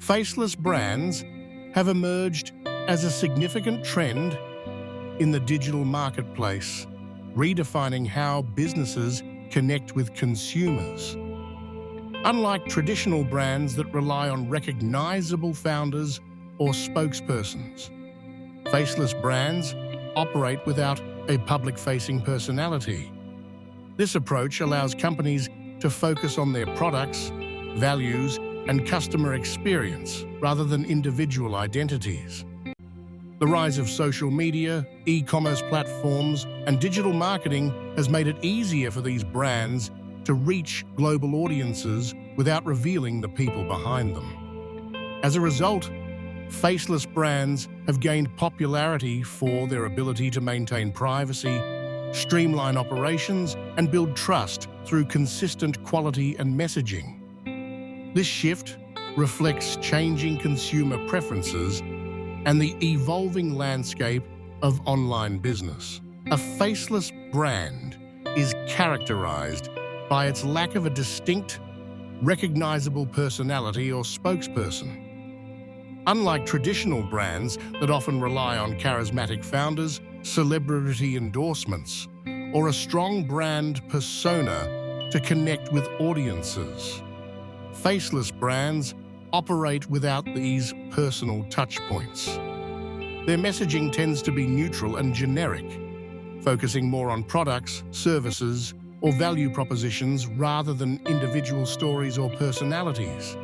Faceless brands have emerged as a significant trend in the digital marketplace, redefining how businesses connect with consumers. Unlike traditional brands that rely on recognizable founders or spokespersons, faceless brands operate without a public-facing personality. This approach allows companies to focus on their products, values, and customer experience rather than individual identities. The rise of social media, e-commerce platforms, and digital marketing has made it easier for these brands to reach global audiences without revealing the people behind them. As a result, faceless brands have gained popularity for their ability to maintain privacy, streamline operations, and build trust through consistent quality and messaging. This shift reflects changing consumer preferences and the evolving landscape of online business. A faceless brand is characterized by its lack of a distinct, recognizable personality or spokesperson. Unlike traditional brands that often rely on charismatic founders, celebrity endorsements, or a strong brand persona to connect with audiences, faceless brands operate without these personal touchpoints. Their messaging tends to be neutral and generic, focusing more on products, services, or value propositions rather than individual stories or personalities.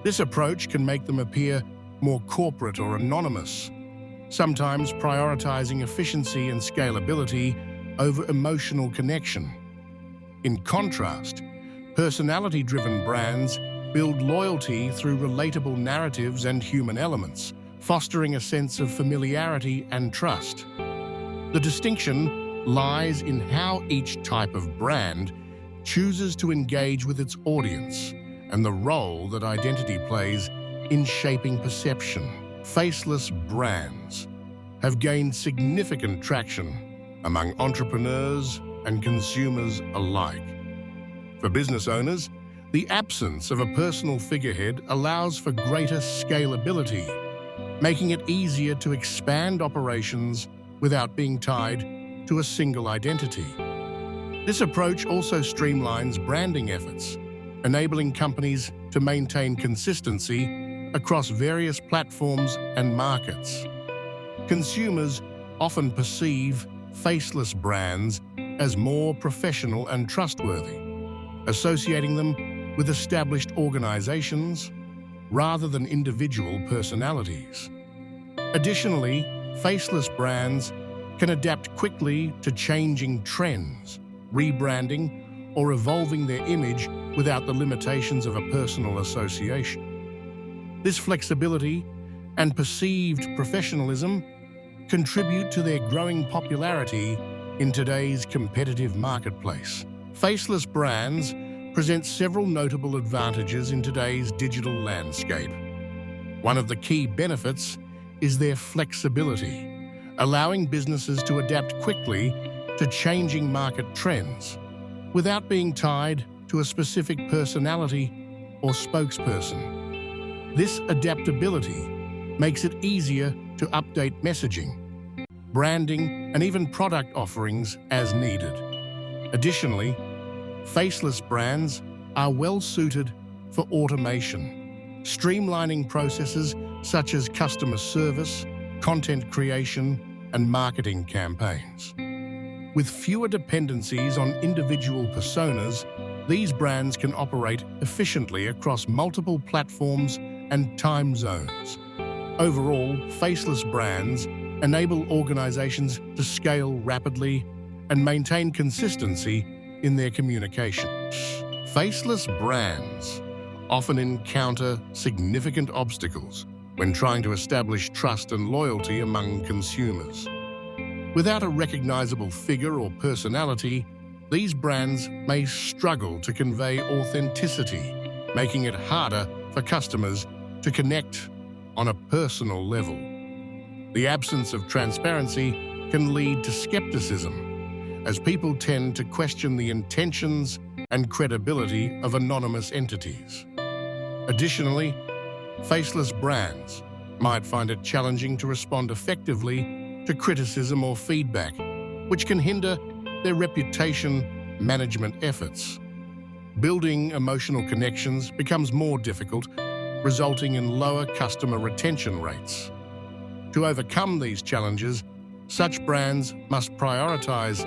This approach can make them appear more corporate or anonymous, sometimes prioritizing efficiency and scalability over emotional connection. In contrast, personality-driven brands build loyalty through relatable narratives and human elements, fostering a sense of familiarity and trust. The distinction lies in how each type of brand chooses to engage with its audience and the role that identity plays in shaping perception. Faceless brands have gained significant traction among entrepreneurs and consumers alike. For business owners, the absence of a personal figurehead allows for greater scalability, making it easier to expand operations without being tied to a single identity. This approach also streamlines branding efforts, enabling companies to maintain consistency across various platforms and markets. Consumers often perceive faceless brands as more professional and trustworthy, associating them with established organizations rather than individual personalities. Additionally, faceless brands can adapt quickly to changing trends, rebranding, or evolving their image without the limitations of a personal association. This flexibility and perceived professionalism contribute to their growing popularity in today's competitive marketplace. Faceless brands present several notable advantages in today's digital landscape. One of the key benefits is their flexibility, allowing businesses to adapt quickly to changing market trends without being tied to a specific personality or spokesperson. This adaptability makes it easier to update messaging, branding, and even product offerings as needed. Additionally, faceless brands are well-suited for automation, streamlining processes such as customer service, content creation, and marketing campaigns. With fewer dependencies on individual personas, these brands can operate efficiently across multiple platforms and time zones. Overall, faceless brands enable organizations to scale rapidly and maintain consistency in their communications. Faceless brands often encounter significant obstacles when trying to establish trust and loyalty among consumers. Without a recognizable figure or personality, these brands may struggle to convey authenticity, making it harder for customers to connect on a personal level. The absence of transparency can lead to skepticism, as people tend to question the intentions and credibility of anonymous entities. Additionally, Faceless brands might find it challenging to respond effectively to criticism or feedback, which can hinder their reputation management efforts. Building emotional connections becomes more difficult, resulting in lower customer retention rates. To overcome these challenges, such brands must prioritize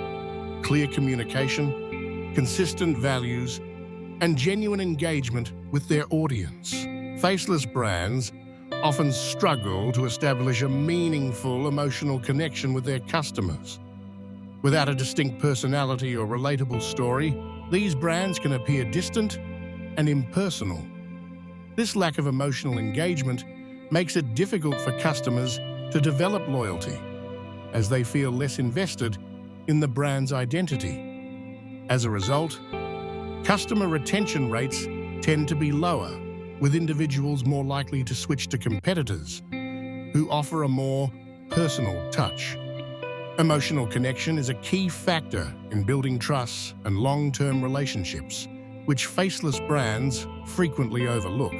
clear communication, consistent values, and genuine engagement with their audience. Faceless brands often struggle to establish a meaningful emotional connection with their customers. Without a distinct personality or relatable story, these brands can appear distant and impersonal. This lack of emotional engagement makes it difficult for customers to develop loyalty, as they feel less invested in the brand's identity. As a result, customer retention rates tend to be lower, with individuals more likely to switch to competitors who offer a more personal touch. Emotional connection is a key factor in building trust and long-term relationships, which faceless brands frequently overlook.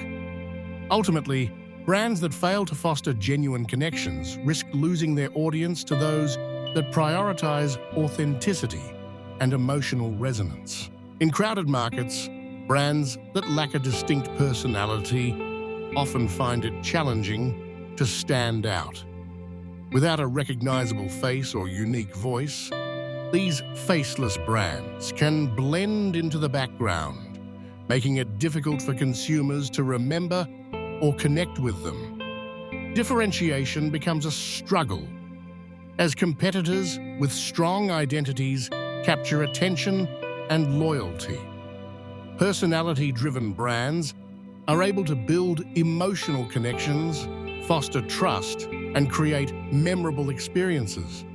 Ultimately, brands that fail to foster genuine connections risk losing their audience to those that prioritize authenticity and emotional resonance. In crowded markets, brands that lack a distinct personality often find it challenging to stand out. Without a recognizable face or unique voice, these faceless brands can blend into the background, making it difficult for consumers to remember or connect with them. Differentiation becomes a struggle as competitors with strong identities capture attention and loyalty. Personality-driven brands are able to build emotional connections, foster trust, and create memorable experiences.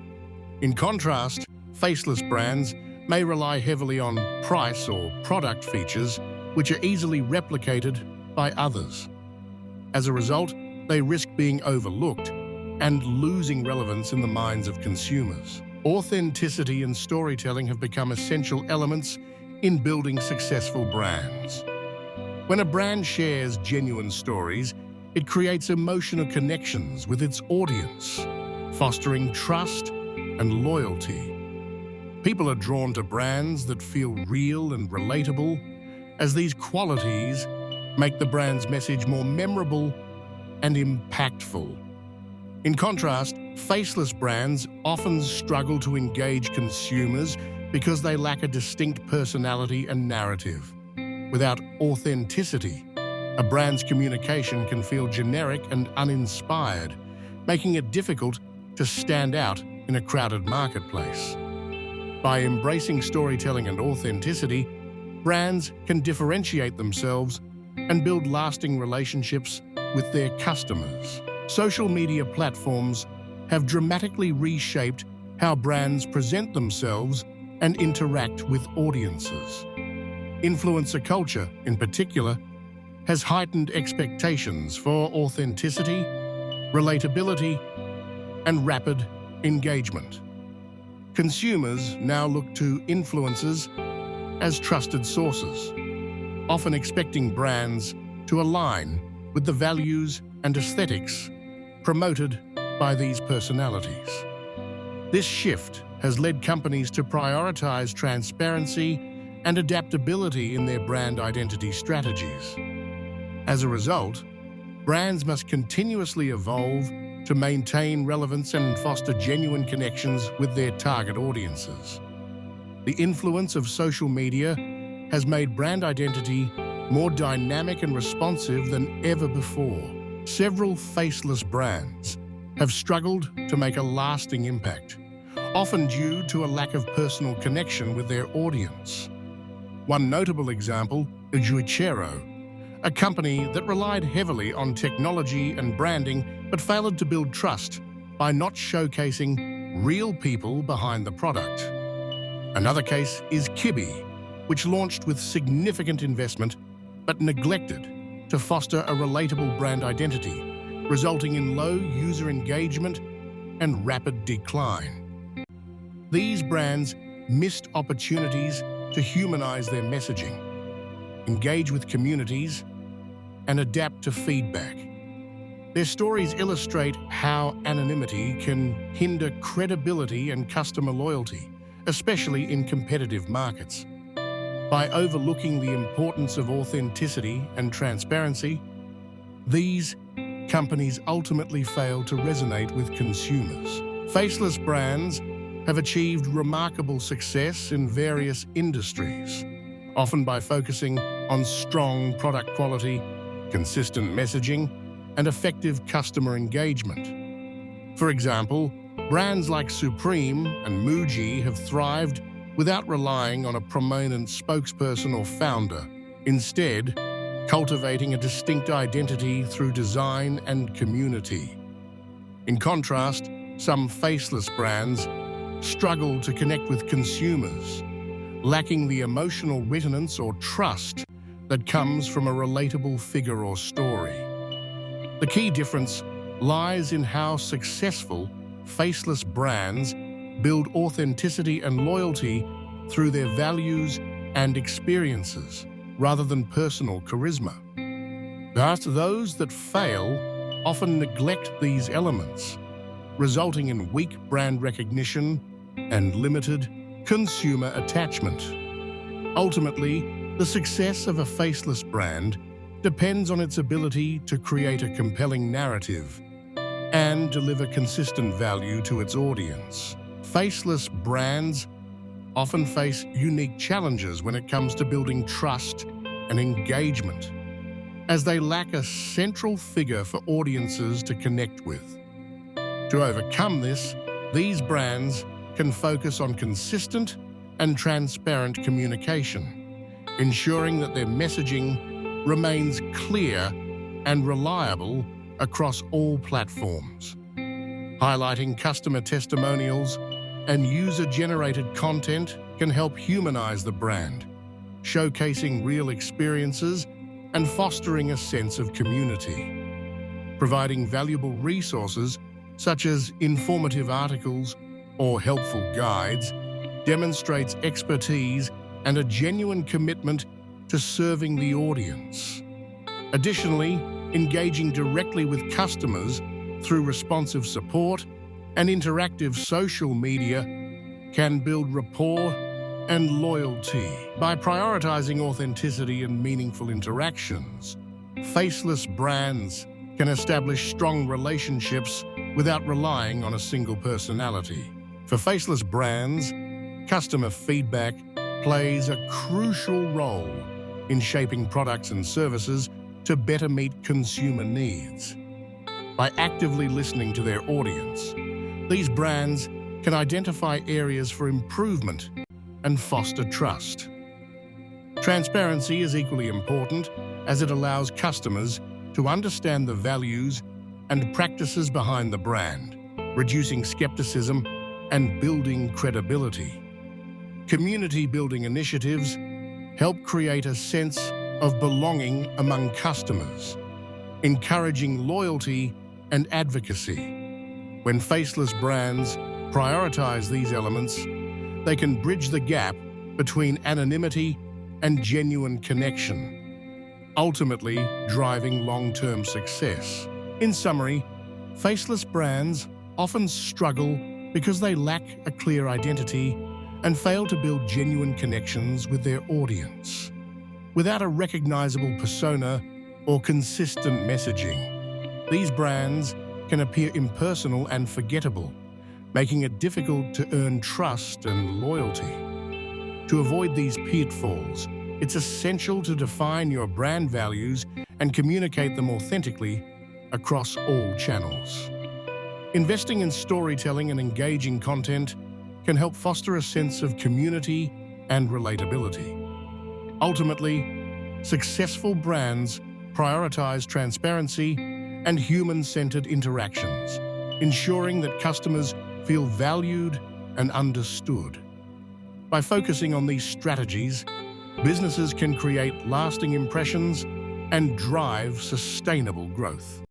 In contrast, faceless brands may rely heavily on price or product features, which are easily replicated by others. As a result, they risk being overlooked and losing relevance in the minds of consumers. Authenticity and storytelling have become essential elements in building successful brands. When a brand shares genuine stories, it creates emotional connections with its audience, fostering trust and loyalty. People are drawn to brands that feel real and relatable, as these qualities make the brand's message more memorable and impactful. In contrast, faceless brands often struggle to engage consumers because they lack a distinct personality and narrative. Without authenticity, a brand's communication can feel generic and uninspired, making it difficult to stand out in a crowded marketplace. By embracing storytelling and authenticity, brands can differentiate themselves and build lasting relationships with their customers. Social media platforms have dramatically reshaped how brands present themselves and interact with audiences. Influencer culture, in particular, has heightened expectations for authenticity, relatability, and rapid engagement. Consumers now look to influencers as trusted sources, often expecting brands to align with the values and aesthetics promoted by these personalities. This shift has led companies to prioritize transparency and adaptability in their brand identity strategies. As a result, brands must continuously evolve to maintain relevance and foster genuine connections with their target audiences. The influence of social media has made brand identity more dynamic and responsive than ever before. Several faceless brands have struggled to make a lasting impact, often due to a lack of personal connection with their audience. One notable example is Juicero, a company that relied heavily on technology and branding but failed to build trust by not showcasing real people behind the product. Another case is Kibbe, which launched with significant investment but neglected to foster a relatable brand identity, resulting in low user engagement and rapid decline. These brands missed opportunities to humanize their messaging, engage with communities, and adapt to feedback. Their stories illustrate how anonymity can hinder credibility and customer loyalty, especially in competitive markets. By overlooking the importance of authenticity and transparency, these companies ultimately fail to resonate with consumers. Faceless brands have achieved remarkable success in various industries, often by focusing on strong product quality, consistent messaging, and effective customer engagement. For example, brands like Supreme and Muji have thrived without relying on a prominent spokesperson or founder, instead cultivating a distinct identity through design and community. In contrast, some faceless brands struggle to connect with consumers, lacking the emotional resonance or trust that comes from a relatable figure or story. The key difference lies in how successful faceless brands build authenticity and loyalty through their values and experiences, rather than personal charisma. Thus, those that fail often neglect these elements, resulting in weak brand recognition and limited consumer attachment. Ultimately, the success of a faceless brand depends on its ability to create a compelling narrative and deliver consistent value to its audience. Faceless brands often face unique challenges when it comes to building trust and engagement, as they lack a central figure for audiences to connect with. To overcome this, these brands can focus on consistent and transparent communication, ensuring that their messaging remains clear and reliable across all platforms. Highlighting customer testimonials and user-generated content can help humanize the brand, showcasing real experiences and fostering a sense of community. Providing valuable resources such as informative articles or helpful guides demonstrates expertise and a genuine commitment to serving the audience. Additionally, engaging directly with customers through responsive support and interactive social media can build rapport and loyalty. By prioritizing authenticity and meaningful interactions, faceless brands can establish strong relationships without relying on a single personality. For faceless brands, customer feedback plays a crucial role in shaping products and services to better meet consumer needs. By actively listening to their audience, these brands can identify areas for improvement and foster trust. Transparency is equally important, as it allows customers to understand the values and practices behind the brand, reducing skepticism and building credibility. Community-building initiatives help create a sense of belonging among customers, encouraging loyalty and advocacy. When faceless brands prioritize these elements, they can bridge the gap between anonymity and genuine connection, ultimately driving long-term success. In summary, faceless brands often struggle because they lack a clear identity and fail to build genuine connections with their audience. Without a recognizable persona or consistent messaging, these brands can appear impersonal and forgettable, making it difficult to earn trust and loyalty. To avoid these pitfalls, it's essential to define your brand values and communicate them authentically across all channels. Investing in storytelling and engaging content can help foster a sense of community and relatability. Ultimately, successful brands prioritize transparency and human-centered interactions, ensuring that customers feel valued and understood. By focusing on these strategies, businesses can create lasting impressions and drive sustainable growth.